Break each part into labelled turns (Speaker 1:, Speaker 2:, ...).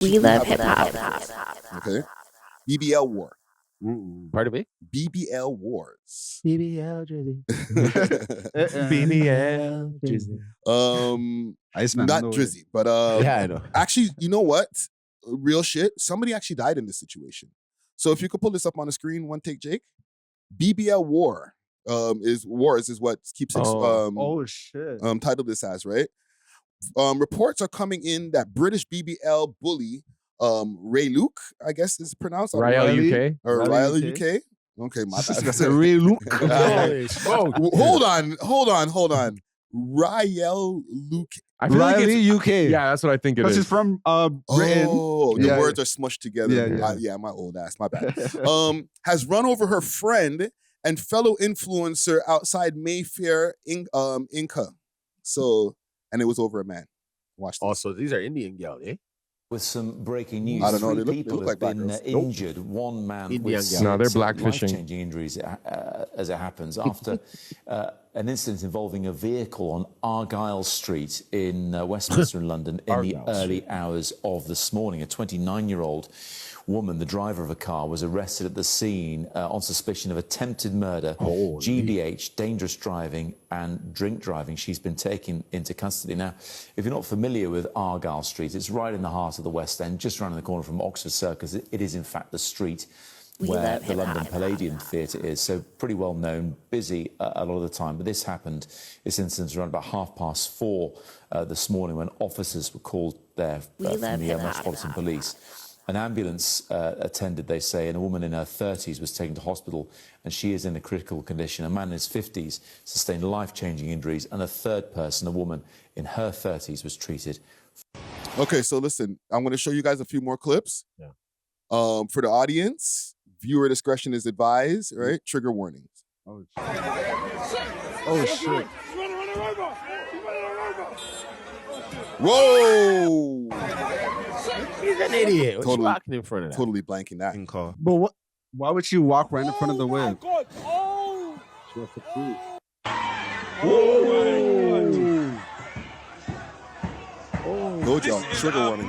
Speaker 1: We love hip hop.
Speaker 2: Okay. BBL war.
Speaker 3: Pardon me?
Speaker 2: BBL wars.
Speaker 3: BBL Drizzy.
Speaker 4: BBL Drizzy.
Speaker 5: Iceman,
Speaker 2: Not
Speaker 5: no way.
Speaker 2: Drizzy, but
Speaker 3: Yeah, I know.
Speaker 2: actually, you know what? Real shit. Somebody actually died in this situation. So if you could pull this up on the screen, one take, Jake. BBL war is what keeps it
Speaker 5: Oh shit.
Speaker 2: titled this as, right? Reports are coming in that British BBL bully Ray Luke, I guess is pronounced.
Speaker 4: Riley UK.
Speaker 2: Or
Speaker 5: Riley
Speaker 2: Riley UK. Okay, my bad.
Speaker 5: That's a Ray Luke.
Speaker 2: Hold on. Rael Luke.
Speaker 4: I feel like it's,
Speaker 5: Riley UK.
Speaker 4: yeah, that's what I think it
Speaker 5: Because
Speaker 4: is.
Speaker 5: he's from Britain.
Speaker 2: Oh, the
Speaker 5: Yeah,
Speaker 2: words are smushed together.
Speaker 5: Yeah,
Speaker 2: Yeah, my old ass, my bad. Has run over her friend and fellow influencer outside Mayfair, Inca. So, and it was over a man. Watch this.
Speaker 3: Also, these are Indian girls, eh?
Speaker 6: With some breaking news,
Speaker 2: I don't know,
Speaker 6: 3
Speaker 2: they
Speaker 6: people
Speaker 2: look like
Speaker 6: have been
Speaker 2: black girls.
Speaker 6: injured. One man
Speaker 3: Indian
Speaker 6: with
Speaker 3: girls.
Speaker 4: No, they're
Speaker 6: serious
Speaker 4: blackfishing.
Speaker 6: life-changing injuries as it happens after an incident involving a vehicle on Argyle Street in Westminster in London in the early hours of this morning. A 29-year-old woman, the driver of a car, was arrested at the scene on suspicion of attempted murder, GBH, dangerous driving and drink driving. She's been taken into custody. Now, if you're not familiar with Argyle Street, it's right in the heart of the West End, just around the corner from Oxford Circus. It is, in fact, the street where the London Palladium Theatre is. So pretty well known, busy a lot of the time. But this happened, this incident around about 4:30 this morning when officers were called there from the Metropolitan Police. An ambulance attended, they say, and a woman in her 30s was taken to hospital, and she is in a critical condition. A man in his 50s sustained life-changing injuries, and a third person, a woman in her 30s, was treated.
Speaker 2: Okay, so listen, I'm going to show you guys a few more clips.
Speaker 3: Yeah.
Speaker 2: For the audience, viewer discretion is advised, right? Trigger warnings.
Speaker 5: Oh shit.
Speaker 2: Whoa!
Speaker 3: He's an idiot. What's
Speaker 2: Totally-
Speaker 3: walking in front of that?
Speaker 2: Totally blanking that.
Speaker 5: But what? Why would you walk right in front of the whip?
Speaker 2: Told y'all, trigger warning.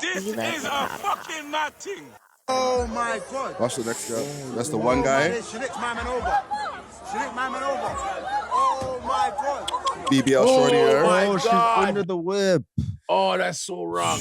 Speaker 1: This is a fucking
Speaker 7: mad thing.
Speaker 8: Oh my God.
Speaker 2: Watch the next guy. That's the one guy.
Speaker 8: She licked my man over. Oh my God.
Speaker 2: BBL shorty there.
Speaker 5: Oh, she's under the whip.
Speaker 3: Oh, that's so wrong.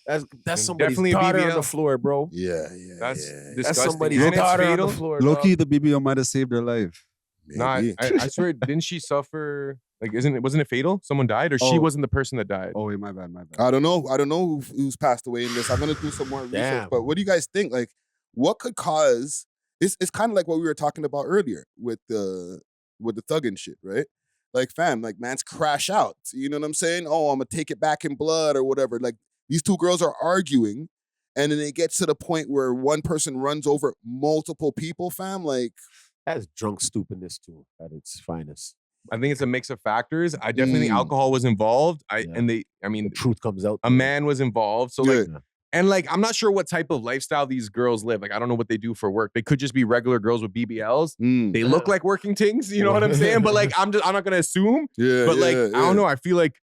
Speaker 3: That's somebody's
Speaker 4: Definitely
Speaker 3: daughter on
Speaker 4: BBL.
Speaker 3: the floor, bro.
Speaker 2: Yeah.
Speaker 4: That's
Speaker 3: That's
Speaker 4: disgusting.
Speaker 3: somebody's
Speaker 4: And it's
Speaker 3: daughter on
Speaker 4: fatal.
Speaker 3: the floor.
Speaker 5: Low-key, the BBL might have saved her life.
Speaker 4: Nah,
Speaker 2: Maybe.
Speaker 4: I swear, didn't she suffer? Like, wasn't it fatal? Someone died, or she
Speaker 5: Oh.
Speaker 4: wasn't the person that died?
Speaker 5: Oh, wait, my bad.
Speaker 2: I don't know who's passed away in this. I'm gonna do some more research.
Speaker 3: Damn.
Speaker 2: But what do you guys think? Like, what could cause? It's kind of like what we were talking about earlier with the thug and shit, right? Like, fam, like man's crash out. You know what I'm saying? Oh, I'm gonna take it back in blood or whatever. Like these two girls are arguing, and then it gets to the point where one person runs over multiple people, fam. Like,
Speaker 3: That's drunk stupidness too, at its finest.
Speaker 4: I think it's a mix of factors. I definitely think alcohol was involved.
Speaker 3: The truth comes out.
Speaker 4: A man was involved. So like,
Speaker 2: Yeah.
Speaker 4: and like, I'm not sure what type of lifestyle these girls live. Like, I don't know what they do for work. They could just be regular girls with BBLs. They look like working things. You know what I'm saying? But like, I'm not gonna assume.
Speaker 2: yeah,
Speaker 4: But like,
Speaker 2: yeah,
Speaker 4: I don't know. I feel like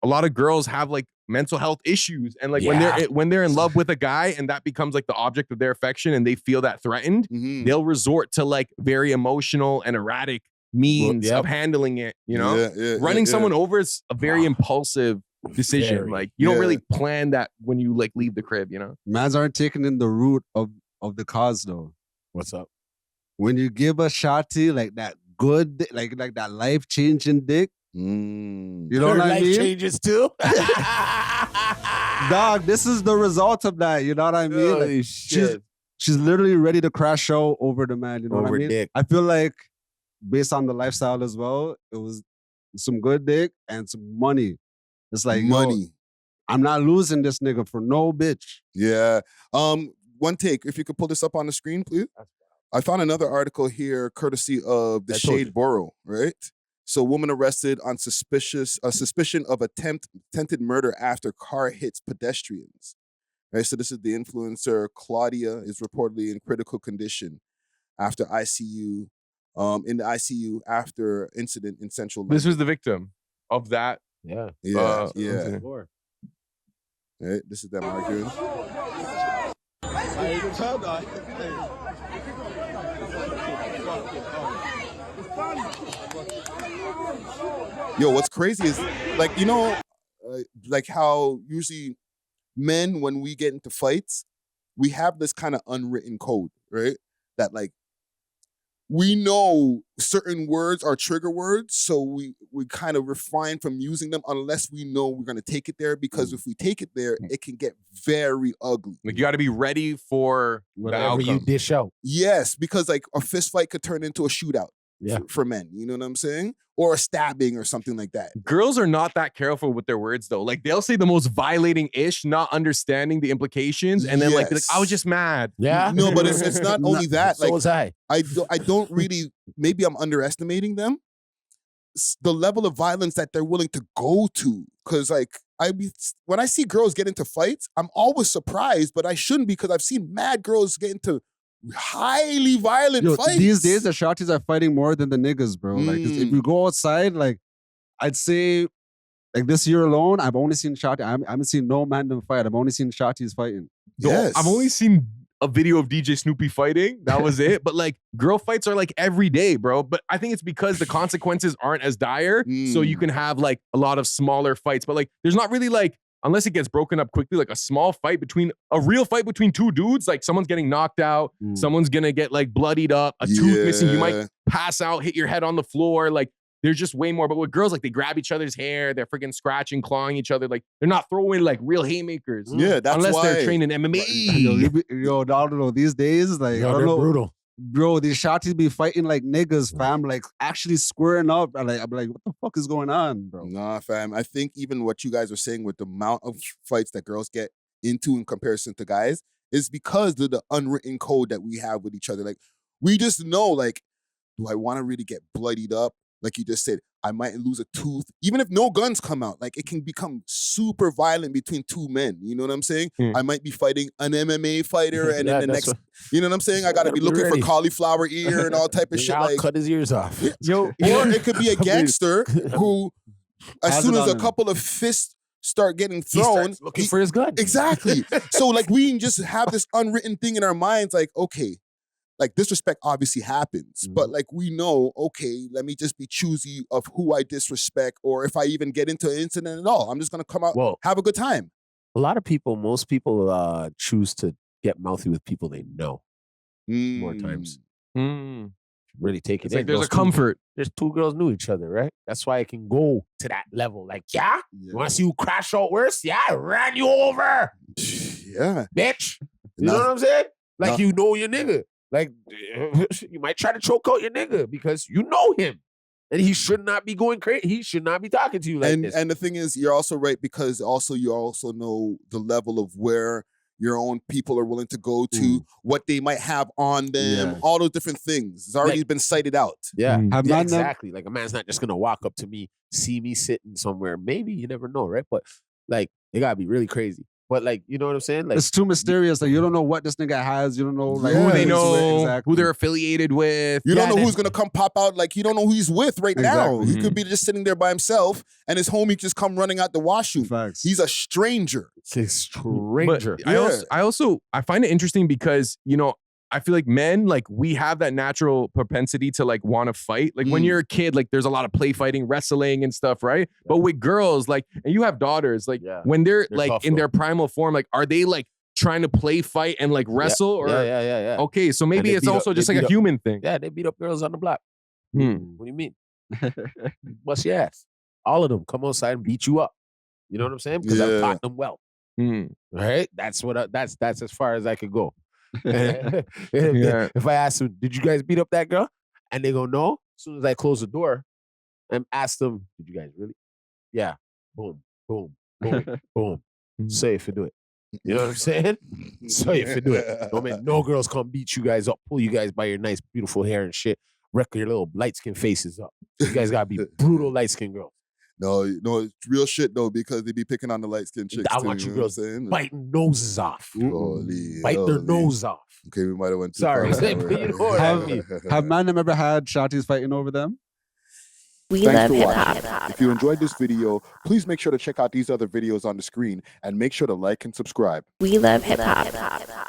Speaker 4: a lot of girls have like mental health issues, and like when they're in love with a guy, and that becomes like the object of their affection, and they feel that threatened,
Speaker 2: Mhm.
Speaker 4: they'll resort to like very emotional and erratic means of handling it. You know, running someone over is a very impulsive decision.
Speaker 3: Very.
Speaker 4: Like, you don't really plan that when you like leave the crib. You know,
Speaker 5: Mans aren't taking in the root of the cause, though.
Speaker 3: What's up?
Speaker 5: When you give a shotty like that good, like that life-changing dick,
Speaker 2: Mm.
Speaker 5: you know what I
Speaker 3: life
Speaker 5: mean?
Speaker 3: changes too.
Speaker 5: Dog, this is the result of that. You know what I mean? Like,
Speaker 3: Holy shit.
Speaker 5: she's literally ready to crash out over the man. You know what
Speaker 3: Over
Speaker 5: I mean?
Speaker 3: dick.
Speaker 5: I feel like based on the lifestyle as well, it was some good dick and some money. It's like
Speaker 2: Money.
Speaker 5: I'm not losing this nigga for no bitch.
Speaker 2: Yeah. One take. If you could pull this up on the screen, please. I found another article here, courtesy of the
Speaker 3: I told
Speaker 2: Shade
Speaker 3: you.
Speaker 2: Borough, right? So, woman arrested on suspicion of attempted murder after car hits pedestrians. Right. So this is the influencer Claudia is reportedly in critical condition after ICU. In the ICU after incident in central London.
Speaker 4: this was the victim of that.
Speaker 3: Yeah.
Speaker 2: Yeah.
Speaker 4: incident.
Speaker 2: Right? This is them arguing. Yo, what's crazy is like, you know, like how usually men, when we get into fights, we have this kind of unwritten code, right? That like we know certain words are trigger words, so we kind of refrain from using them unless we know we're gonna take it there. Because if we take it there, it can get very ugly.
Speaker 4: Like you got to be ready for
Speaker 3: Whatever you dish out.
Speaker 2: Yes, because like a fist fight could turn into a shootout.
Speaker 3: Yeah.
Speaker 2: For men, you know what I'm saying? Or a stabbing or something like that.
Speaker 4: Girls are not that careful with their words though. Like they'll say the most violating ish, not understanding the implications, and then like I was just mad.
Speaker 3: Yeah.
Speaker 2: No, but it's not only that.
Speaker 3: So
Speaker 2: Like
Speaker 3: was I.
Speaker 2: I don't really. Maybe I'm underestimating them. The level of violence that they're willing to go to, because like when I see girls get into fights, I'm always surprised, but I shouldn't because I've seen mad girls get into highly violent fights.
Speaker 5: These days, the shorties are fighting more than the niggas, bro. Like, if you go outside, like, I'd say, like this year alone, I've only seen shorties. I haven't seen no man fight. I've only seen shorties fighting.
Speaker 2: Yes.
Speaker 4: I've only seen a video of DJ Snoopy fighting. That was it. But like girl fights are like every day, bro. But I think it's because the consequences aren't as dire. So you can have like a lot of smaller fights. But like there's not really like, unless it gets broken up quickly, like a real fight between two dudes, like someone's getting knocked out, someone's gonna get like bloodied up, a tooth missing, you might pass out, hit your head on the floor. Like there's just way more. But with girls, like they grab each other's hair, they're freaking scratching, clawing each other. Like they're not throwing like real haymakers.
Speaker 2: Yeah, that's
Speaker 4: unless
Speaker 2: why.
Speaker 4: they're trained in MMA.
Speaker 5: Yo, I don't know. These days, like, I don't know.
Speaker 3: Brutal.
Speaker 5: Bro, these shorties be fighting like niggas, fam. Like, actually squaring up. I'm like, what the fuck is going on, bro?
Speaker 2: Nah, fam. I think even what you guys are saying with the amount of fights that girls get into in comparison to guys is because of the unwritten code that we have with each other. Like, we just know, like, do I want to really get bloodied up? Like you just said, I might lose a tooth. Even if no guns come out, like it can become super violent between two men. You know what I'm saying? I might be fighting an MMA fighter and then the next, you know what I'm saying? I got to be looking for cauliflower ear and all type of shit.
Speaker 3: I'll
Speaker 2: like,
Speaker 3: cut his ears off.
Speaker 2: Yo, or it could be a gangster who, as soon as a couple of fists start getting thrown,
Speaker 3: looking for his gun.
Speaker 2: Exactly. So like we just have this unwritten thing in our minds, like, okay, like disrespect obviously happens, but like we know, okay, let me just be choosy of who I disrespect, or if I even get into an incident at all, I'm just gonna come out, have a good time.
Speaker 3: Most people choose to get mouthy with people they know more times. Really take it
Speaker 4: It's
Speaker 3: in.
Speaker 4: like there's a comfort.
Speaker 3: There's two girls knew each other, right? That's why it can go to that level. Like, you want to see who crash out worse? Yeah, I ran you over.
Speaker 2: Yeah.
Speaker 3: Bitch. You know what I'm saying? Like, you know your nigga. Like, you might try to choke out your nigga because you know him. And he should not be going crazy. He should not be talking to you like this.
Speaker 2: And the thing is, you're also right because also you also know the level of where your own people are willing to go to, what they might have on them, all those different things. It's already been cited out.
Speaker 3: Yeah, exactly. Like a man's not just gonna walk up to me, see me sitting somewhere. Maybe, you never know, right? But like, it gotta be really crazy. But like, you know what I'm saying? Like,
Speaker 5: it's too mysterious. Like, you don't know what this nigga has. You don't know like
Speaker 4: who they
Speaker 5: he's
Speaker 4: know,
Speaker 5: with, exactly.
Speaker 4: who they're affiliated with.
Speaker 2: You don't know who's gonna come pop out. Like, you don't know who he's with right now. He could be just sitting there by himself, and his homie just come running out the washroom.
Speaker 5: Facts.
Speaker 2: He's a stranger.
Speaker 3: It's a stranger.
Speaker 4: But I find it interesting because, you know, I feel like men, like we have that natural propensity to like want to fight. Like when you're a kid, like there's a lot of play fighting, wrestling and stuff, right? Yeah. But with girls, like, and you have daughters, like when they're like in their primal form, like are they like trying to play fight and like wrestle? Or
Speaker 3: Yeah.
Speaker 4: Okay, so maybe it's also just like a human thing.
Speaker 3: Yeah, they beat up girls on the block. What do you mean? Bust your ass. All of them come outside and beat you up. You know what I'm saying? Because I've taught them well. Right? That's what. That's as far as I could go. If I ask them, did you guys beat up that girl? And they go, no. As soon as I close the door and ask them, did you guys really? Yeah. Boom, boom, boom, boom. So if you do it. You know what I'm saying? So if you do it. No, man, no girls come beat you guys up, pull you guys by your nice, beautiful hair and shit, wreck your little light-skinned faces up. You guys gotta be brutal light-skinned girls.
Speaker 2: No, it's real shit though, because they be picking on the light-skinned chicks.
Speaker 3: I want you girls biting noses off. Bite their nose off.
Speaker 2: Okay, we might have went too
Speaker 3: Sorry.
Speaker 2: far.
Speaker 3: You know what I mean?
Speaker 5: Have man ever had shotties fighting over them?
Speaker 1: We
Speaker 2: Thanks
Speaker 1: love
Speaker 2: for
Speaker 1: hip
Speaker 2: watching.
Speaker 1: hop.
Speaker 2: If you enjoyed this video, please make sure to check out these other videos on the screen and make sure to like and subscribe.
Speaker 1: We love hip hop.